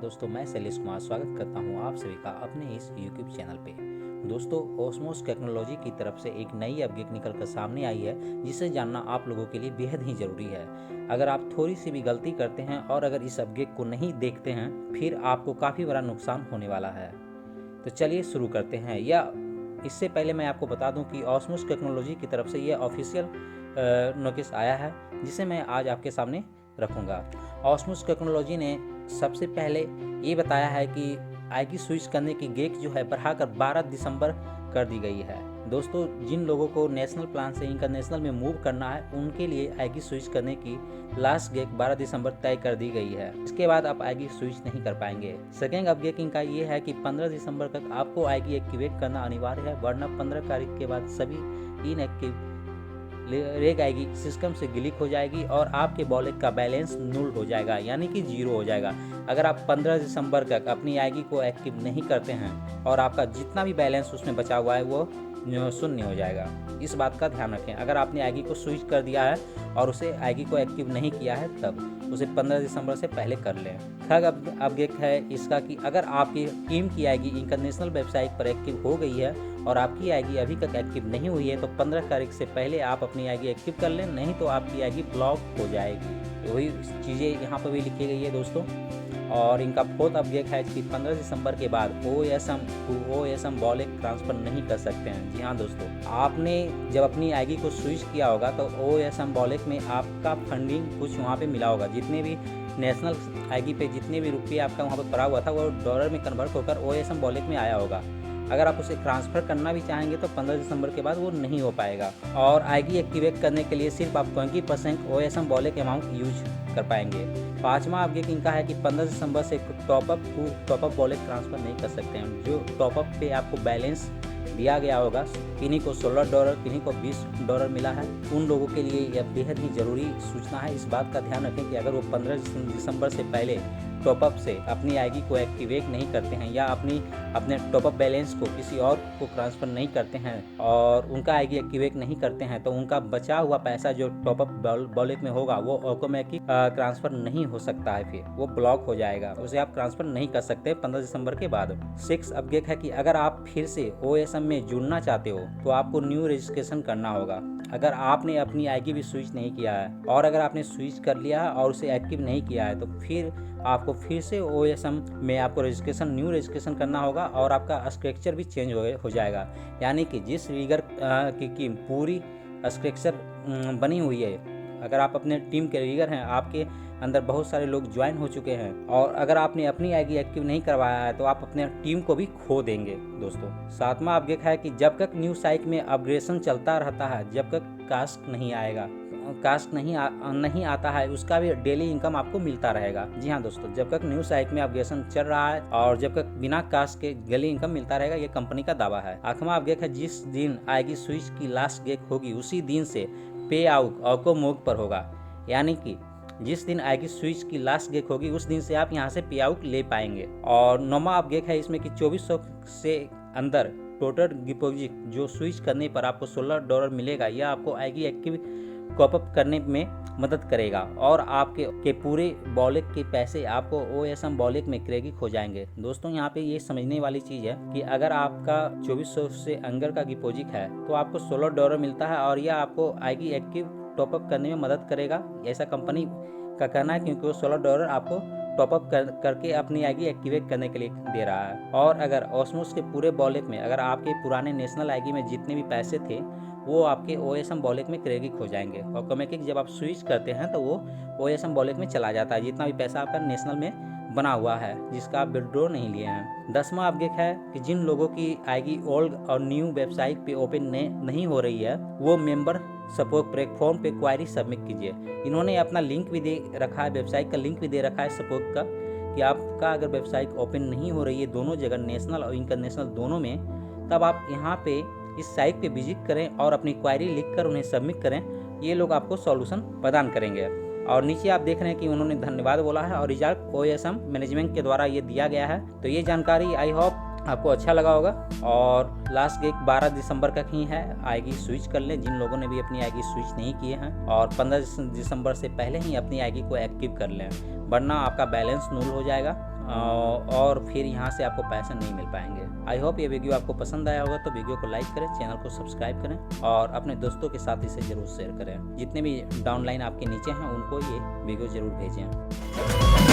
दोस्तों, मैं शैलेश कुमार स्वागत करता हूं आप सभी का अपने इस यूट्यूब चैनल पे। दोस्तों, ओस्मोस टेक्नोलॉजी की तरफ से एक नई अपडेट निकल कर सामने आई है, जिसे जानना आप लोगों के लिए बेहद ही ज़रूरी है। अगर आप थोड़ी सी भी गलती करते हैं और अगर इस अपडेट को नहीं देखते हैं, फिर आपको काफ़ी बड़ा नुकसान होने वाला है। तो चलिए शुरू करते हैं। या इससे पहले मैं आपको बता दूं कि ओस्मोस टेक्नोलॉजी की तरफ से यह ऑफिशियल नोटिस आया है, जिसे मैं आज आपके सामने रखूँगा। ओस्मोस टेक्नोलॉजी ने सबसे पहले ये बताया है कि आईकी स्विच करने की डेट जो है बढ़ाकर 12 दिसंबर कर दी गई है। दोस्तों, जिन लोगों को नेशनल प्लान से इंटरनेशनल में मूव करना है, उनके लिए आईकी स्विच करने की लास्ट डेट 12 दिसंबर तय कर दी गई है। इसके बाद आप आईकी स्विच नहीं कर पाएंगे। सेकेंड अपडेट इनका ये है कि 15 दिसंबर तक आपको आईकी एक्टिवेट करना अनिवार्य है, वरना 15 तारीख के बाद सभी इनएक्टिव रेग आएगी, सिस्टम से डिलीट हो जाएगी और आपके वॉलेट का बैलेंस नुल हो जाएगा, यानी कि जीरो हो जाएगा। अगर आप 15 दिसंबर तक अपनी आईडी को एक्टिव नहीं करते हैं और आपका जितना भी बैलेंस उसमें बचा हुआ है वो शून्य हो जाएगा। इस बात का ध्यान रखें। अगर आपने आईडी को स्विच कर दिया है और उसे आईडी को एक्टिव नहीं किया है, तब उसे 15 दिसंबर से पहले कर लें। थर्ड अपडेट है इसका कि अगर आपकी टीम की आईडी इंटरनेशनल वेबसाइट पर एक्टिव हो गई है और आपकी आईडी अभी तक एक्टिव नहीं हुई है, तो 15 तारीख से पहले आप अपनी आईडी एक्टिव कर लें, नहीं तो आपकी आईडी ब्लॉक हो जाएगी। वही चीज़ें यहाँ पर भी लिखी गई है दोस्तों। और इनका फोर्थ अपडेट है कि 15 दिसंबर के बाद OSM वॉलेट ट्रांसफ़र नहीं कर सकते हैं। जी हाँ दोस्तों, आपने जब अपनी आईडी को स्विच किया होगा तो OSM वॉलेट में आपका फंडिंग कुछ वहाँ पे मिला होगा। जितने भी नेशनल आईडी पे जितने भी रुपये आपका वहाँ पे पड़ा हुआ था, वो डॉलर में कन्वर्ट होकर OSM वॉलेट में आया होगा। अगर आप उसे ट्रांसफ़र करना भी चाहेंगे तो 15 दिसंबर के बाद वो नहीं हो पाएगा। और आईडी एक्टिवेट करने के लिए सिर्फ आप 20% OSM वॉलेट अमाउंट यूज कर पाएंगे। पाँचवा अपडेट इनका है कि 15 दिसंबर से टॉपअप वॉलेट ट्रांसफ़र नहीं कर सकते हैं। जो टॉपअप पे आपको बैलेंस दिया गया होगा, किन्हीं को $16, किन्हीं को $20 मिला है, उन लोगों के लिए यह बेहद ही ज़रूरी सूचना है। इस बात का ध्यान रखें कि अगर वो 15 दिसंबर से पहले टॉपअप से अपनी आईडी को एक्टिवेट नहीं करते हैं या अपने टॉपअप बैलेंस को किसी और को ट्रांसफ़र नहीं करते हैं और उनका आईडी एक्टिवेट नहीं करते हैं, तो उनका बचा हुआ पैसा जो टॉपअप वॉलेट में होगा वो ऑटोमेटिक ट्रांसफ़र नहीं हो सकता है, फिर वो ब्लॉक हो जाएगा। उसे आप ट्रांसफ़र नहीं कर सकते 15 दिसंबर के बाद। 6 अपडेट है कि अगर आप फिर से OSM में जुड़ना चाहते हो तो आपको न्यू रजिस्ट्रेशन करना होगा। अगर आपने अपनी आईडी भी स्विच नहीं किया है और अगर आपने स्विच कर लिया है और उसे एक्टिव नहीं किया है, तो फिर आपको फिर से OSM में आपको न्यू रजिस्ट्रेशन करना होगा और आपका स्ट्रक्चर भी चेंज हो जाएगा। यानी कि जिस रिगर की पूरी स्ट्रक्चर बनी हुई है, अगर आप अपने टीम के लीडर हैं, आपके अंदर बहुत सारे लोग ज्वाइन हो चुके हैं और अगर आपने अपनी आईडी एक्टिव नहीं करवाया है, तो आप अपने टीम को भी खो देंगे दोस्तों। 7वां अपडेट है कि जब तक न्यू साइट में अपग्रेडेशन चलता रहता है, जब तक कास्ट नहीं आता है, उसका भी डेली इनकम आपको मिलता रहेगा। जी हाँ दोस्तों, जब तक न्यू साइट में अपग्रेडेशन चल रहा है और जब तक बिना कास्ट के डेली इनकम मिलता रहेगा, ये कंपनी का दावा है। 8वां अपडेट है जिस दिन आईडी स्विच की लास्ट डेट होगी, उसी दिन से पे आउट ऑको मोड पर होगा। यानी कि जिस दिन आईडी स्विच की लास्ट डेट होगी, उस दिन से आप यहाँ से पे आउट ले पाएंगे। और 9वां अपडेट है इसमें कि 2400 से अंदर टोटल डिपॉजिट जो स्विच करने पर आपको $16 मिलेगा। यह आपको आईडी एक्टिव टॉपअप करने में मदद करेगा और आपके पूरे वॉलेट के पैसे आपको OSM वॉलेट में क्रेडिट हो जाएंगे। दोस्तों, यहाँ पे ये समझने वाली चीज़ है कि अगर आपका 2400 से अंदर का डिपॉजिट है तो आपको $16 मिलता है और यह आपको आईडी एक्टिव टॉपअप करने में मदद करेगा, ऐसा कंपनी का कहना है, क्योंकि वो $16 आपको टॉपअप करके अपनी आईडी एक्टिवेट करने के लिए दे रहा है। और अगर ओस्मोस के पूरे वॉलेट में अगर आपके पुराने नेशनल आईडी में जितने भी पैसे थे, वो आपके OSM वॉलेट में क्रेडिट हो जाएंगे। ऑटोमेटिक जब आप स्विच करते हैं तो वो OSM वॉलेट में चला जाता है, जितना भी पैसा आपका नेशनल में बना हुआ है, जिसका आप विड्रॉ नहीं लिए हैं। 10वां अपडेट है कि जिन लोगों की आईडी ओल्ड और न्यू वेबसाइट पे ओपन नहीं हो रही है, वो मेंबर सपोर्ट प्लेटफॉर्म पे क्वायरी सबमिट कीजिए। इन्होंने अपना लिंक भी दे रखा है, वेबसाइट का लिंक भी दे रखा है सपोर्ट का, कि आपका अगर वेबसाइट ओपन नहीं हो रही है दोनों जगह, नेशनल और इंटरनेशनल दोनों में, तब आप यहाँ पे इस साइट पे विजिट करें और अपनी क्वायरी लिखकर उन्हें सबमिट करें। ये लोग आपको सॉल्यूशन प्रदान करेंगे। और नीचे आप देख रहे हैं कि उन्होंने धन्यवाद बोला है और रिजल्ट OSM मैनेजमेंट के द्वारा ये दिया गया है। तो ये जानकारी आई होप आपको अच्छा लगा होगा। और लास्ट डेट 12 दिसंबर तक ही है, आईडी स्विच कर लें जिन लोगों ने भी अपनी आईडी स्विच नहीं किए हैं, और 15 दिसंबर से पहले ही अपनी आईडी को एक्टिव कर लें, वरना आपका बैलेंस नुल हो जाएगा और फिर यहाँ से आपको पैसे नहीं मिल पाएंगे। आई होप ये वीडियो आपको पसंद आया होगा, तो वीडियो को लाइक करें, चैनल को सब्सक्राइब करें और अपने दोस्तों के साथ इसे ज़रूर शेयर करें। जितने भी डाउनलाइन आपके नीचे हैं उनको ये वीडियो ज़रूर भेजें।